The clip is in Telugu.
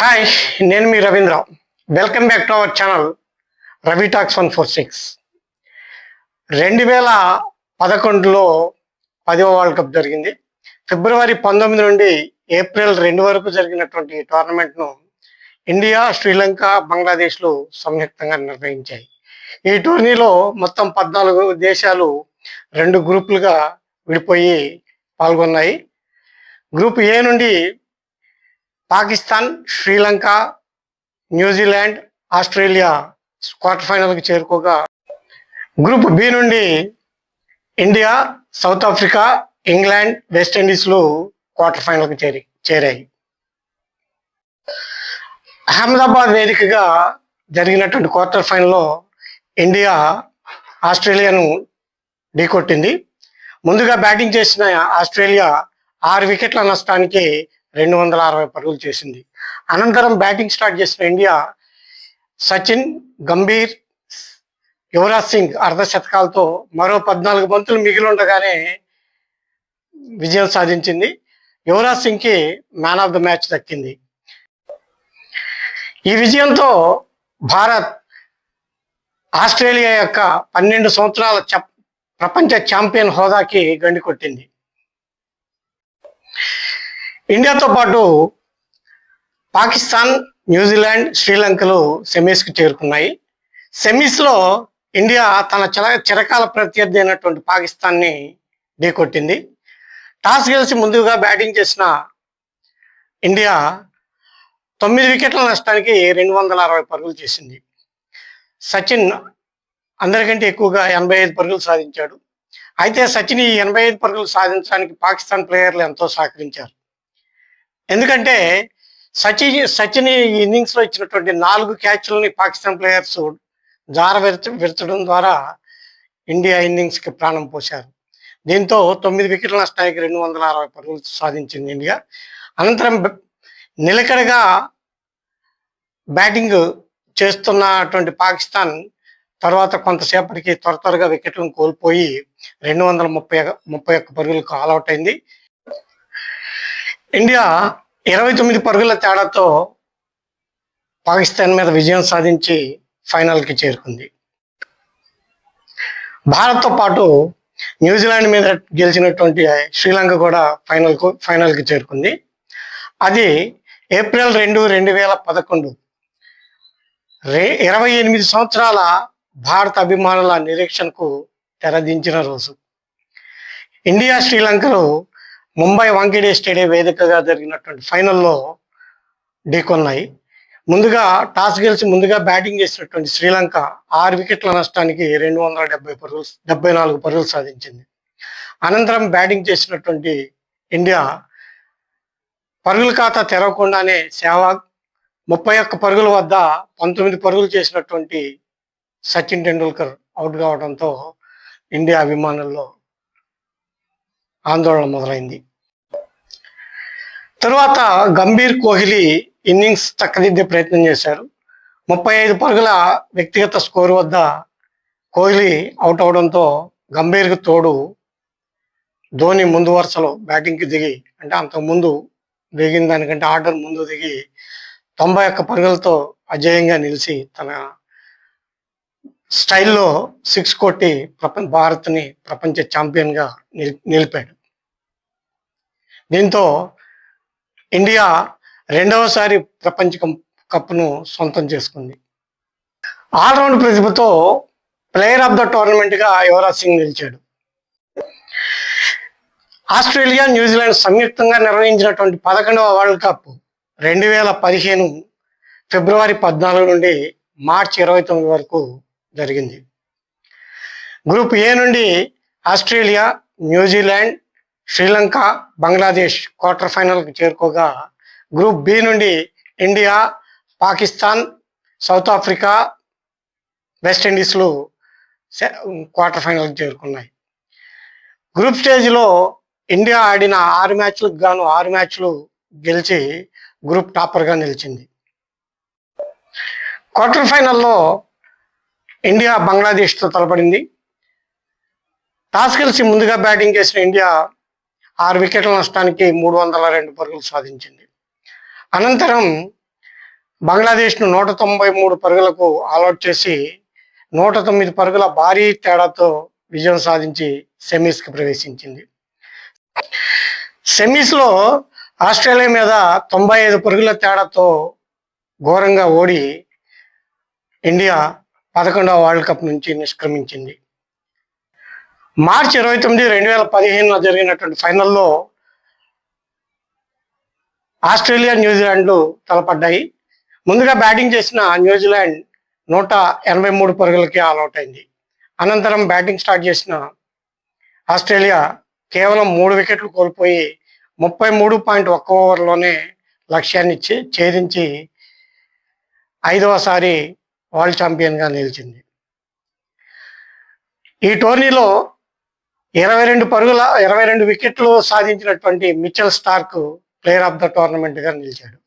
హాయ్, నేను మీ Ravindra. Welcome back to our channel Ravi talks 146. 2011లో 10వ వరల్డ్ కప్ జరిగింది. ఫిబ్రవరి 19 నుండి ఏప్రిల్ 2 వరకు జరిగినటువంటి టోర్నమెంట్ను ఇండియా, శ్రీలంక, బంగ్లాదేశ్లు సంయుక్తంగా నిర్వహించాయి. ఈ టోర్నీలో మొత్తం 14 దేశాలు 2 గ్రూపులుగా విడిపోయి పాల్గొన్నాయి. గ్రూప్ ఏ నుండి Pakistan, Sri Lanka, New Zealand, Australia quarter ఫైనల్కి చేరుకోగా, గ్రూప్ బి నుండి ఇండియా, సౌత్ ఆఫ్రికా, ఇంగ్లాండ్, వెస్టిండీస్లు క్వార్టర్ ఫైనల్కి చేరాయి. అహ్మదాబాద్ వేదికగా జరిగినటువంటి క్వార్టర్ ఫైనల్లో ఇండియా ఆస్ట్రేలియాను ఢీకొట్టింది. ముందుగా బ్యాటింగ్ చేసిన ఆస్ట్రేలియా 6 వికెట్ల నష్టానికి 260 పరుగులు చేసింది. అనంతరం బ్యాటింగ్ స్టార్ట్ చేసిన ఇండియా సచిన్, గంభీర్, యువరాజ్ సింగ్ అర్ధశతకాలతో మరో 14 బంతులు మిగిలి ఉండగానే విజయం సాధించింది. యువరాజ్ సింగ్కి మ్యాన్ ఆఫ్ ద మ్యాచ్ దక్కింది. ఈ విజయంతో భారత్ ఆస్ట్రేలియా యొక్క 12 సంవత్సరాల ప్రపంచ ఛాంపియన్ హోదాకి గండి కొట్టింది. ఇండియాతో పాటు పాకిస్తాన్, న్యూజిలాండ్, శ్రీలంకలు సెమీస్కి చేరుకున్నాయి. సెమీస్లో ఇండియా తన చిరకాల ప్రత్యర్థి అయినటువంటి పాకిస్తాన్ని ఢీకొట్టింది. టాస్ గెలిచి ముందుగా బ్యాటింగ్ చేసిన ఇండియా 9 వికెట్ల నష్టానికి 260 పరుగులు చేసింది. సచిన్ అందరికంటే ఎక్కువగా 85 పరుగులు సాధించాడు. అయితే సచిన్ ఈ 85 పరుగులు సాధించడానికి పాకిస్తాన్ ప్లేయర్లు ఎంతో సహకరించారు. ఎందుకంటే సచిన్ ఈ ఇన్నింగ్స్లో ఇచ్చినటువంటి 4 క్యాచ్లని పాకిస్తాన్ ప్లేయర్స్ విరచడం ద్వారా ఇండియా ఇన్నింగ్స్కి ప్రాణం పోశారు. దీంతో 9 వికెట్ల నష్టానికి 260 పరుగులు సాధించింది ఇండియా. అనంతరం నిలకడగా బ్యాటింగ్ చేస్తున్నటువంటి పాకిస్తాన్ తర్వాత కొంతసేపటికి త్వరగా వికెట్లను కోల్పోయి 231 పరుగులకు ఆల్అౌట్ అయింది. ఇండియా 29 పరుగుల తేడాతో పాకిస్తాన్ మీద విజయం సాధించి ఫైనల్కి చేరుకుంది. భారత్తో పాటు న్యూజిలాండ్ మీద గెలిచినటువంటి శ్రీలంక కూడా ఫైనల్కి చేరుకుంది. అది ఏప్రిల్ 2, 2011. 28 సంవత్సరాల భారత అభిమానుల నిరీక్షణకు తెరదించిన రోజు. ఇండియా, శ్రీలంకలు ముంబై వాంఖేడే స్టేడియం వేదికగా జరిగినటువంటి ఫైనల్లో ఢీకొన్నాయి. ముందుగా టాస్ గెలిచి ముందుగా బ్యాటింగ్ చేసినటువంటి శ్రీలంక 6 వికెట్ల నష్టానికి 274 పరుగులు సాధించింది. అనంతరం బ్యాటింగ్ చేసినటువంటి ఇండియా పరుగుల ఖాతా తెరవకుండానే సెహ్వాగ్ 31 పరుగుల వద్ద 19 పరుగులు చేసినటువంటి సచిన్ టెండూల్కర్ అవుట్ కావడంతో ఇండియా అభిమానుల్లో ఆందోళన మొదలైంది. తరువాత గంభీర్, కోహ్లీ ఇన్నింగ్స్ చక్కదిద్దే ప్రయత్నం చేశారు. 35 పరుగుల వ్యక్తిగత స్కోరు వద్ద కోహ్లీ అవుట్ అవడంతో గంభీర్కి తోడు ధోని ముందు వరుసలో బ్యాటింగ్కి దిగి, అంటే అంతకుముందు దిగిన దానికంటే ఆర్డర్ ముందు దిగి 91 పరుగులతో అజేయంగా నిలిచి తన స్టైల్లో 6 కొట్టి భారత్ని ప్రపంచ ఛాంపియన్గా నిలిపాడు. దీంతో ఇండియా 2వసారి ప్రపంచ కప్ను సొంతం చేసుకుంది. ఆల్రౌండ్ ప్రతిభతో ప్లేయర్ ఆఫ్ ద టోర్నమెంట్గా యువరాజ్ సింగ్ నిలిచాడు. ఆస్ట్రేలియా, న్యూజిలాండ్ సంయుక్తంగా నిర్వహించినటువంటి 11వ వరల్డ్ కప్ 2015 ఫిబ్రవరి 14 నుండి మార్చి 29 వరకు జరిగింది. గ్రూప్ ఏ నుండి Australia, New Zealand, Sri Lanka, Bangladesh quarter ఫైనల్కి చేరుకోగా, గ్రూప్ బి నుండి ఇండియా, పాకిస్తాన్, సౌత్ ఆఫ్రికా, వెస్టిండీస్లు క్వార్టర్ ఫైనల్కి చేరుకున్నాయి. గ్రూప్ స్టేజ్లో ఇండియా ఆడిన 6 మ్యాచ్లకు గాను 6 మ్యాచ్లు గెలిచి గ్రూప్ టాపర్గా నిలిచింది. క్వార్టర్ ఫైనల్లో ఇండియా బంగ్లాదేశ్తో తలపడింది. టాస్ గెలిచి ముందుగా బ్యాటింగ్ చేసిన ఇండియా 6 వికెట్ల నష్టానికి 302 పరుగులు సాధించింది. అనంతరం బంగ్లాదేశ్ను 193 పరుగులకు ఆల్అౌట్ చేసి 109 పరుగుల భారీ తేడాతో విజయం సాధించి సెమీస్కి ప్రవేశించింది. సెమీస్లో ఆస్ట్రేలియా మీద 95 పరుగుల తేడాతో ఘోరంగా ఓడి ఇండియా 11వ వరల్డ్ కప్ నుంచి నిష్క్రమించింది. మార్చి 29, 2015లో జరిగినటువంటి ఫైనల్లో ఆస్ట్రేలియా, న్యూజిలాండ్లు తలపడ్డాయి. ముందుగా బ్యాటింగ్ చేసిన న్యూజిలాండ్ 183 పరుగులకి ఆల్అౌట్ అయింది. అనంతరం బ్యాటింగ్ స్టార్ట్ చేసిన ఆస్ట్రేలియా కేవలం 3 వికెట్లు కోల్పోయి 33.1 ఓవర్లోనే లక్ష్యాన్ని ఛేదించి 5వసారి వరల్డ్ ఛాంపియన్గా నిలిచింది. ఈ టోర్నీలో 22 వికెట్లు సాధించినటువంటి Mitchell Starc player of the టోర్నమెంట్గా నిలిచాడు.